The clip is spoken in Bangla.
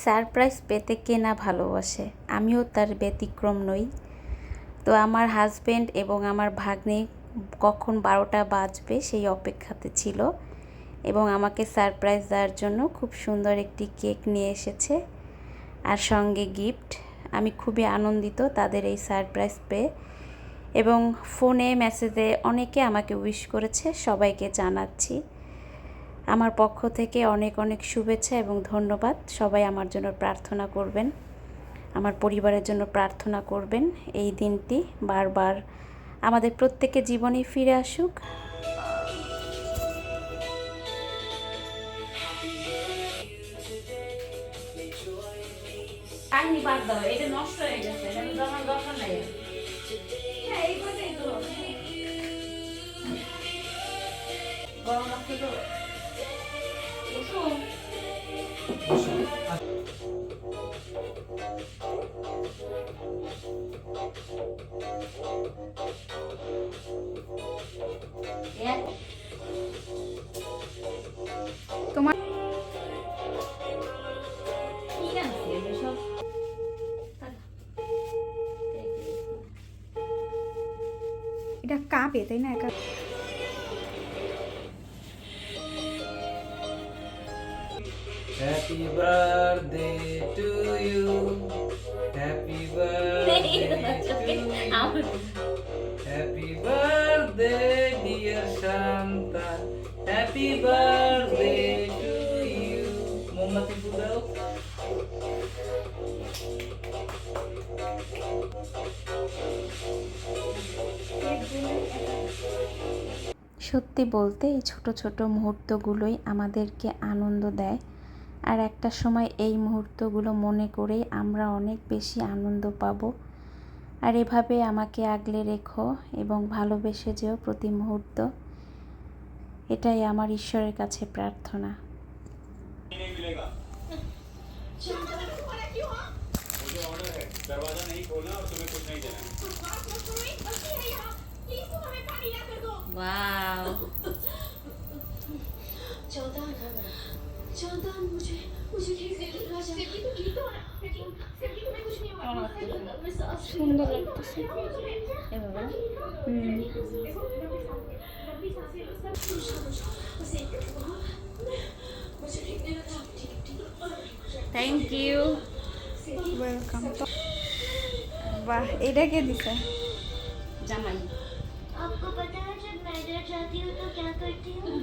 সারপ্রাইজ পেতে কে না ভালোবাসে, আমিও তার ব্যতিক্রম নই। তো আমার হাজব্যান্ড এবং আমার ভাগ্নে কখন 12টা বাজবে সেই অপেক্ষাতে ছিল এবং আমাকে সারপ্রাইজ দেওয়ার জন্য খুব সুন্দর একটি কেক নিয়ে এসেছে আর সঙ্গে গিফট। আমি খুবই আনন্দিত তাদের এই সারপ্রাইজ পেয়ে, এবং ফোনে মেসেজে অনেকে আমাকে উইশ করেছে, সবাইকে জানাচ্ছি আমার পক্ষ থেকে অনেক অনেক শুভেচ্ছা এবং ধন্যবাদ। সবাই আমার জন্য প্রার্থনা করবেন, আমার পরিবারের জন্য প্রার্থনা করবেন। এই দিনটি বারবার আমাদের প্রত্যেকের জীবনে ফিরে আসুক। কাহিনী বাদ দাও, এটা নষ্ট হয়ে গেছে, এটা জমার দরকার নাই। হ্যাঁ, এই কথাই তো গরম লাগছে তো। তোমার এটা কাঁপে, তাই না? Happy birthday to you. Happy birthday to you. Happy birthday dear Shanta. Happy birthday to you. Mombati pudao. সত্যি বলতে এই ছোট ছোট মুহূর্তগুলোই আমাদেরকে আনন্দ দেয়, আর একটা সময় এই মুহূর্তগুলো মনে করেই আমরা অনেক বেশি আনন্দ পাব। আর এভাবে আমাকে আগলে রেখো এবং ভালোবেসে যেও প্রতি মুহূর্ত, এটাই আমার ঈশ্বরের কাছে প্রার্থনা। वाव, সুন্দর লাগতেছে। Thank you, welcome. বাহ, এটা কে দিছে? জামাই। आपको पता है जब मैं डर जाती हूँ तो क्या करती हूँ?